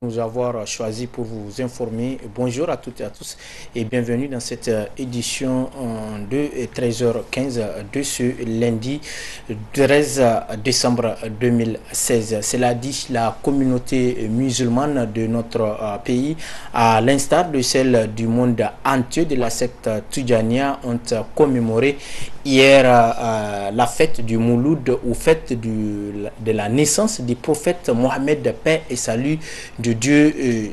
Nous avoir choisi pour vous informer. Bonjour à toutes et à tous et bienvenue dans cette édition de 13h15 de ce lundi 13 décembre 2016. Cela dit, la communauté musulmane de notre pays, à l'instar de celle du monde entier de la secte Tidjaniya, ont commémoré hier la fête du Mouloud, ou fête de la naissance du prophète Mohammed, paix et salut de Dieu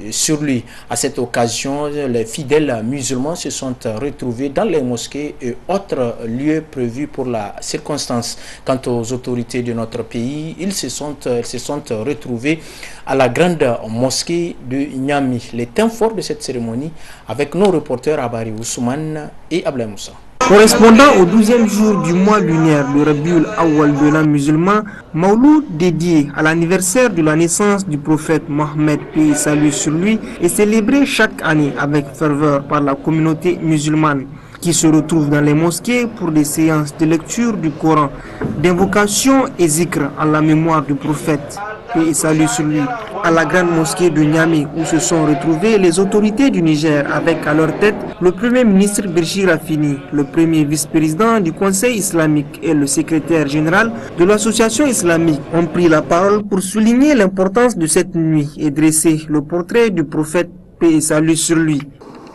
sur lui. À cette occasion, les fidèles musulmans se sont retrouvés dans les mosquées et autres lieux prévus pour la circonstance. Quant aux autorités de notre pays, ils se sont retrouvés à la grande mosquée de Niamey. Les thèmes forts de cette cérémonie avec nos reporters Abari Ousmane et Ablaye Moussa. Correspondant au 12e jour du mois lunaire, le Rabiul Awwal de l'an musulman, Mawlud, dédié à l'anniversaire de la naissance du prophète Mohammed, paix et salut sur lui, est célébré chaque année avec ferveur par la communauté musulmane, qui se retrouve dans les mosquées pour des séances de lecture du Coran, d'invocation et zikr en la mémoire du prophète, paix et salut sur lui, à la grande mosquée de Niamey, où se sont retrouvées les autorités du Niger avec à leur tête le premier ministre Birji Rafini, le premier vice-président du Conseil islamique et le secrétaire général de l'association islamique ont pris la parole pour souligner l'importance de cette nuit et dresser le portrait du prophète, paix et salut sur lui.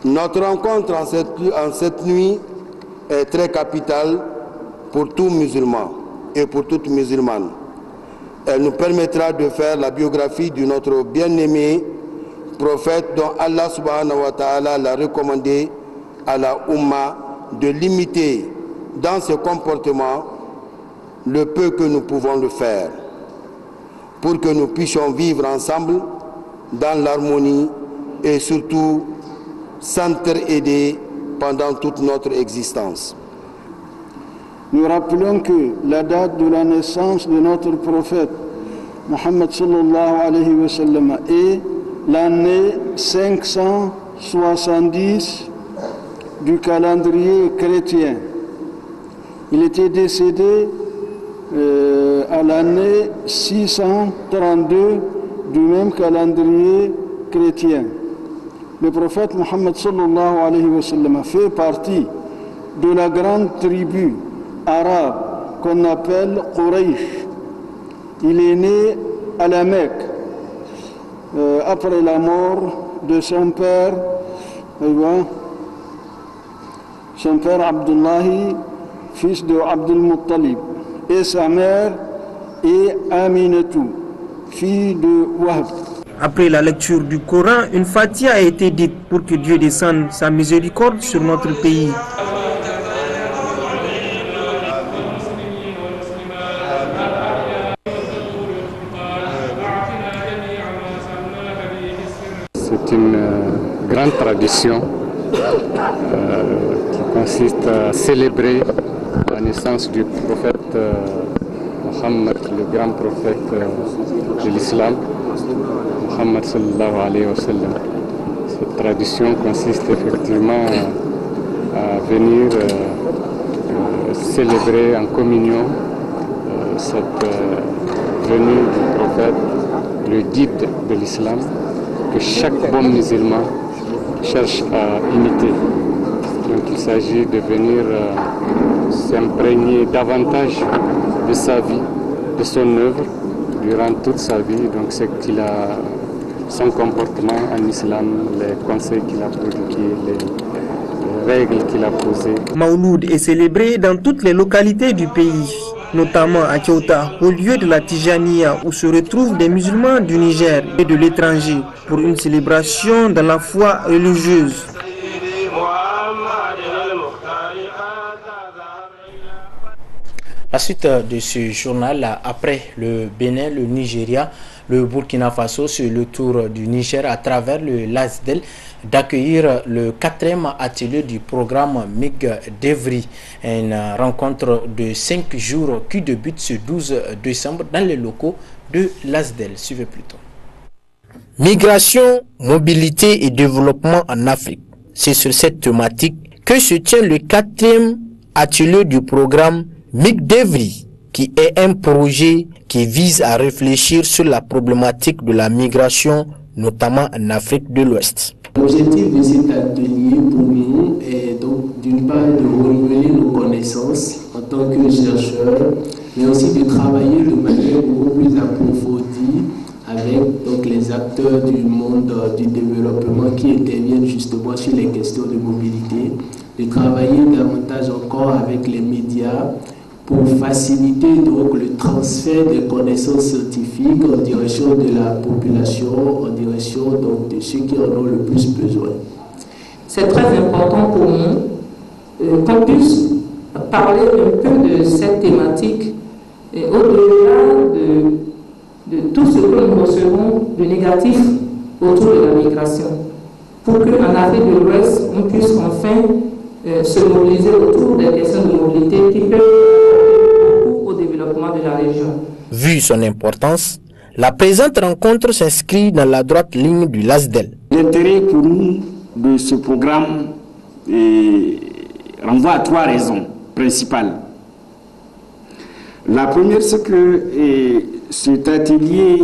Notre rencontre en cette nuit est très capitale pour tout musulman et pour toute musulmane. Elle nous permettra de faire la biographie de notre bien-aimé prophète dont Allah subhanahu wa ta'ala l'a recommandé à la Ummah de limiter dans ses comportements le peu que nous pouvons le faire pour que nous puissions vivre ensemble dans l'harmonie et surtout s'entraider pendant toute notre existence. Nous rappelons que la date de la naissance de notre prophète Mohammed sallallahu alayhi wa sallam est l'année 570 du calendrier chrétien. Il était décédé à l'année 632 du même calendrier chrétien. Le prophète Mohammed sallallahu alayhi wa sallam fait partie de la grande tribu arabe qu'on appelle Quraysh. Il est né à la Mecque après la mort de son père Abdullahi, fils de Abdul Muttalib, et sa mère est Aminatou, fille de Wahb. Après la lecture du Coran, une fatia a été dite pour que Dieu descende sa miséricorde sur notre pays. C'est une grande tradition qui consiste à célébrer la naissance du prophète Mohammed, le grand prophète de l'islam, Mohammed sallallahu alayhi wa sallam. Cette tradition consiste effectivement à venir célébrer en communion cette venue du prophète, le guide de l'islam que chaque bon musulman cherche à imiter. Donc il s'agit de venir s'imprégner davantage de sa vie, de son œuvre, durant toute sa vie. Donc c'est qu'il a son comportement en islam, les conseils qu'il a prodigués, les règles qu'il a posées. Mawloud est célébré dans toutes les localités du pays, notamment à Kyoto, au lieu de la Tijaniya, où se retrouvent des musulmans du Niger et de l'étranger pour une célébration dans la foi religieuse. La suite de ce journal, après le Bénin, le Nigeria, le Burkina Faso, sur le tour du Niger à travers le LASDEL, d'accueillir le 4e atelier du programme MIG d'Evry, une rencontre de 5 jours qui débute ce 12 décembre dans les locaux de LASDEL. Suivez plutôt. Migration, mobilité et développement en Afrique. C'est sur cette thématique que se tient le 4e atelier du programme MIG d'Evry, qui est un projet qui vise à réfléchir sur la problématique de la migration, notamment en Afrique de l'Ouest. L'objectif de cet atelier pour nous est donc d'une part de renouveler nos connaissances en tant que chercheurs, mais aussi de travailler de manière beaucoup plus approfondie avec donc, les acteurs du monde du développement qui interviennent justement sur les questions de mobilité, de travailler davantage encore avec les médias pour faciliter donc le transfert des connaissances scientifiques en direction de la population, en direction donc de ceux qui en ont le plus besoin. C'est très important pour nous qu'on puisse parler un peu de cette thématique et au-delà de tout ce que nous recevons de négatif autour de la migration, pour qu'en Afrique de l'Ouest, on puisse enfin se mobiliser autour des questions de mobilité qui peuvent beaucoup au développement de la région. Vu son importance, la présente rencontre s'inscrit dans la droite ligne du LASDEL. L'intérêt pour nous de ce programme renvoie à 3 raisons principales. La première, c'est que cet atelier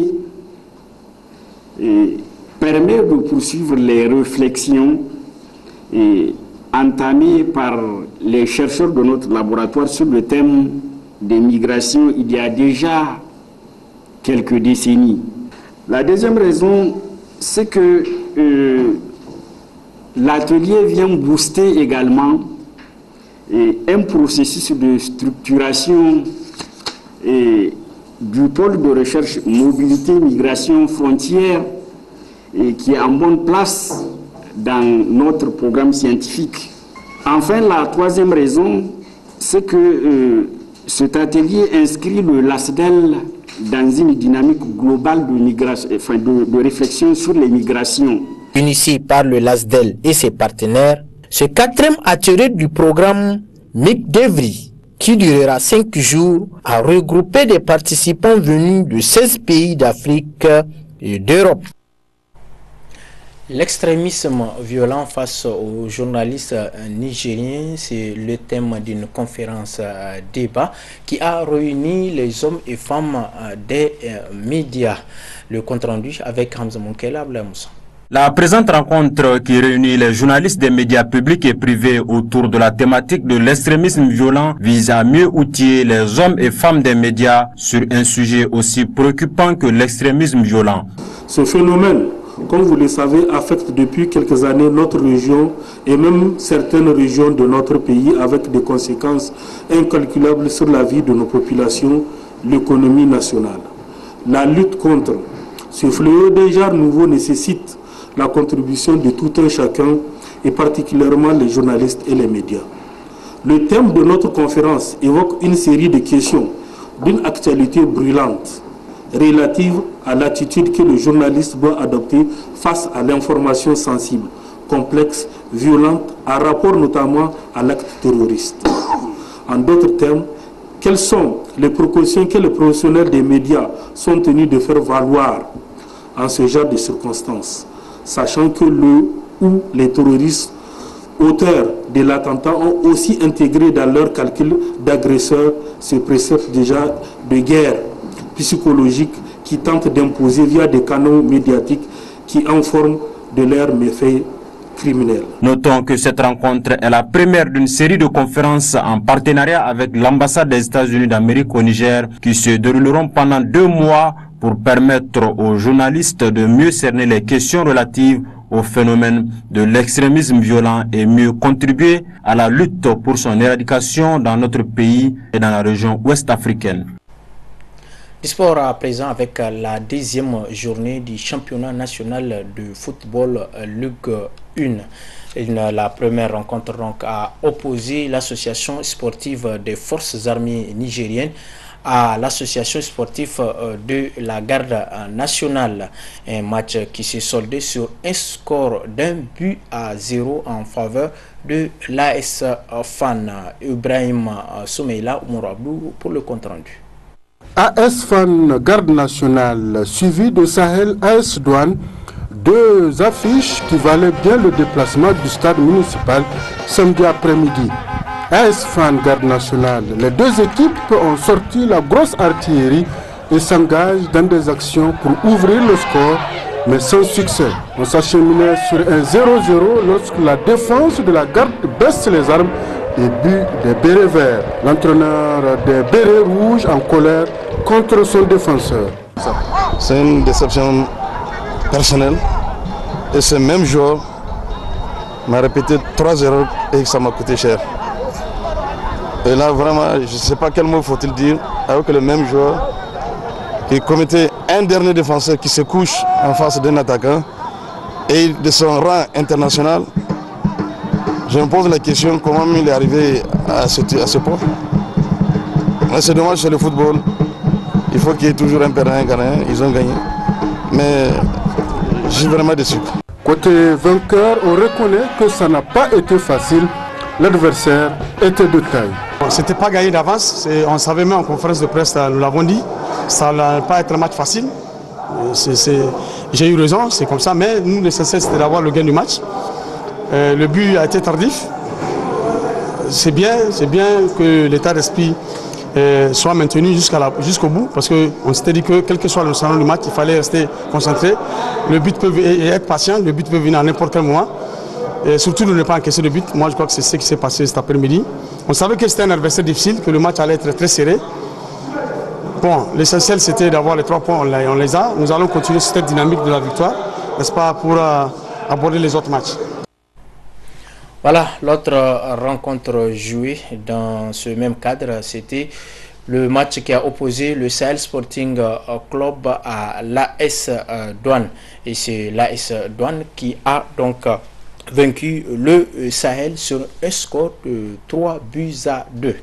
permet de poursuivre les réflexions entamées par les chercheurs de notre laboratoire sur le thème des migrations il y a déjà quelques décennies. La deuxième raison, c'est que l'atelier vient booster également un processus de structuration du pôle de recherche mobilité, migration, frontières qui est en bonne place dans notre programme scientifique. Enfin, la troisième raison, c'est que cet atelier inscrit le LASDEL dans une dynamique globale de, migration, de réflexion sur les migrations. Initié par le LASDEL et ses partenaires, ce 4e atelier du programme MIG d'Evry, qui durera 5 jours, a regroupé des participants venus de 16 pays d'Afrique et d'Europe. L'extrémisme violent face aux journalistes nigériens, c'est le thème d'une conférence débat qui a réuni les hommes et femmes des médias. Le compte rendu avec Hamza Moukela Ablamoussa. La présente rencontre qui réunit les journalistes des médias publics et privés autour de la thématique de l'extrémisme violent vise à mieux outiller les hommes et femmes des médias sur un sujet aussi préoccupant que l'extrémisme violent. Ce phénomène, comme vous le savez, affecte depuis quelques années notre région et même certaines régions de notre pays avec des conséquences incalculables sur la vie de nos populations, l'économie nationale. La lutte contre ce fléau déjà nouveau nécessite la contribution de tout un chacun et particulièrement les journalistes et les médias. Le thème de notre conférence évoque une série de questions d'une actualité brûlante relative à l'attitude que le journaliste doit adopter face à l'information sensible, complexe, violente, en rapport notamment à l'acte terroriste. En d'autres termes, quelles sont les précautions que les professionnels des médias sont tenus de faire valoir en ce genre de circonstances, sachant que les terroristes auteurs de l'attentat ont aussi intégré dans leur calcul d'agresseurs ce précepte déjà de guerre psychologique qui tentent d'imposer via des canaux médiatiques qui informent de leurs méfaits criminels. Notons que cette rencontre est la première d'une série de conférences en partenariat avec l'ambassade des États-Unis d'Amérique au Niger qui se dérouleront pendant 2 mois pour permettre aux journalistes de mieux cerner les questions relatives au phénomène de l'extrémisme violent et mieux contribuer à la lutte pour son éradication dans notre pays et dans la région ouest africaine. Du sport à présent avec la 10e journée du championnat national de football Ligue 1. La première rencontre donc a opposé l'association sportive des forces armées nigériennes à l'association sportive de la garde nationale. Un match qui s'est soldé sur un score d'1-0 en faveur de l'AS Fan. Ibrahim Soumeila Mourabou pour le compte rendu. AS Fan Garde Nationale suivi de Sahel AS Douane, 2 affiches qui valaient bien le déplacement du stade municipal samedi après-midi. AS Fan Garde Nationale, les 2 équipes ont sorti la grosse artillerie et s'engagent dans des actions pour ouvrir le score, mais sans succès. On s'acheminait sur un 0-0 lorsque la défense de la garde baisse les armes et but des bérets verts. L'entraîneur des bérets rouges en colère contre son défenseur. C'est une déception personnelle et ce même joueur m'a répété 3 erreurs et ça m'a coûté cher. Et là vraiment, je ne sais pas quel mot faut-il dire, avec le même joueur qui commettait un dernier défenseur qui se couche en face d'un attaquant et de son rang international. Je me pose la question comment il est arrivé à ce point. C'est dommage, c'est le football. Il faut qu'il y ait toujours un perdant et un gagnant. Ils ont gagné. Mais je suis vraiment déçu. Côté vainqueur, on reconnaît que ça n'a pas été facile. L'adversaire était de taille. C'était pas gagné d'avance. On savait même en conférence de presse, nous l'avons dit. Ça n'allait pas être un match facile. J'ai eu raison, c'est comme ça. Mais nous, l'essentiel, c'était d'avoir le gain du match. Le but a été tardif. C'est bien que l'état d'esprit soit maintenu jusqu'au bout, parce qu'on s'était dit que quel que soit le salon du match, il fallait rester concentré. Le but peut être patient, le but peut venir à n'importe quel moment. Et surtout de ne pas encaisser de but. Moi, je crois que c'est ce qui s'est passé cet après-midi. On savait que c'était un adversaire difficile, que le match allait être très serré. Bon, l'essentiel c'était d'avoir les 3 points, on les a. Nous allons continuer sur cette dynamique de la victoire, n'est-ce pas, pour aborder les autres matchs. Voilà, l'autre rencontre jouée dans ce même cadre, c'était le match qui a opposé le Sahel Sporting Club à l'AS Douane. Et c'est l'AS Douane qui a donc vaincu le Sahel sur un score de 3-2.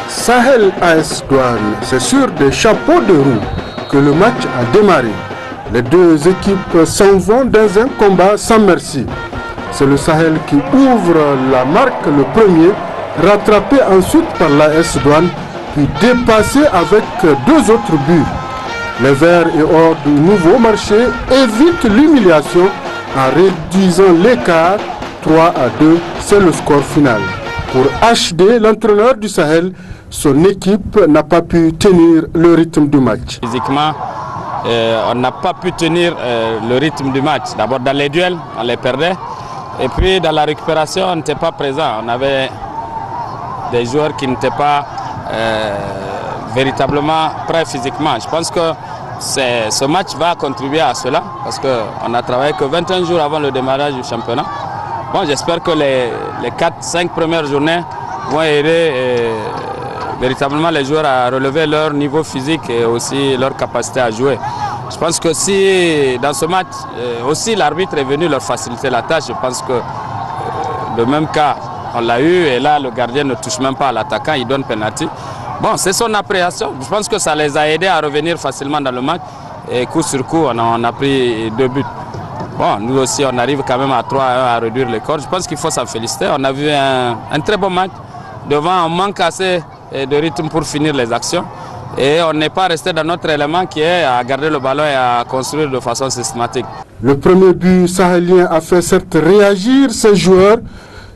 Sahel AS Douane, c'est sur des chapeaux de roue que le match a démarré. Les 2 équipes s'en vont dans un combat sans merci. C'est le Sahel qui ouvre la marque le premier, rattrapé ensuite par l'AS Douane, puis dépassé avec 2 autres buts. Les Verts et Or du nouveau marché évitent l'humiliation en réduisant l'écart 3-2, c'est le score final. Pour HD, l'entraîneur du Sahel, son équipe n'a pas pu tenir le rythme du match. Physiquement, on n'a pas pu tenir le rythme du match. D'abord dans les duels, on les perdait. Et puis dans la récupération, on n'était pas présent. On avait des joueurs qui n'étaient pas véritablement prêts physiquement. Je pense que ce match va contribuer à cela parce qu'on a travaillé que 21 jours avant le démarrage du championnat. Bon, j'espère que les 4-5 premières journées vont aider véritablement les joueurs à relever leur niveau physique et aussi leur capacité à jouer. Je pense que si dans ce match aussi l'arbitre est venu leur faciliter la tâche, je pense que le même cas on l'a eu et là le gardien ne touche même pas à l'attaquant, il donne penalty. Bon, c'est son appréciation. Je pense que ça les a aidés à revenir facilement dans le match et coup sur coup on a pris 2 buts. Bon, nous aussi on arrive quand même à 3-1 à réduire les corps. Je pense qu'il faut s'en féliciter. On a vu un très bon match. Devant on manque assez de rythme pour finir les actions. Et on n'est pas resté dans notre élément qui est à garder le ballon et à construire de façon systématique. Le premier but sahélien a fait certes réagir ses joueurs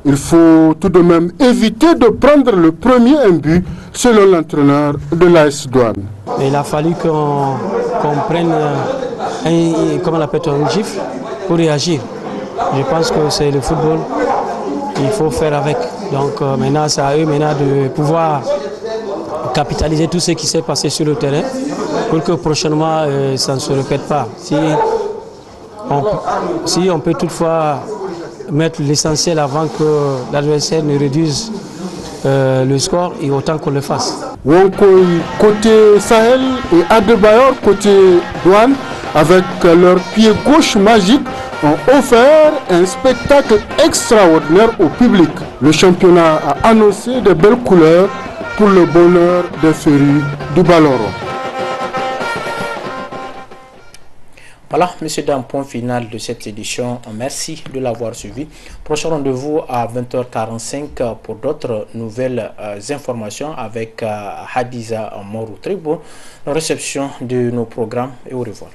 Il faut tout de même éviter de prendre le premier but, selon l'entraîneur de l'AS Douane. Il a fallu qu'on prenne un gifle pour réagir. Je pense que c'est le football, il faut faire avec. Donc maintenant, c'est à eux de pouvoir capitaliser tout ce qui s'est passé sur le terrain pour que prochainement ça ne se répète pas. Si on peut toutefois mettre l'essentiel avant que l'adversaire ne réduise le score, et autant qu'on le fasse. Wonkoy côté Sahel et Adebayor côté Douane, avec leur pied gauche magique, ont offert un spectacle extraordinaire au public. Le championnat a annoncé de belles couleurs pour le bonheur des férus du ballon rond. Voilà, messieurs, dames, point final de cette édition. Merci de l'avoir suivi. Prochain rendez-vous à 20h45 pour d'autres nouvelles informations avec Hadiza Morou. Très bonne réception de nos programmes et au revoir.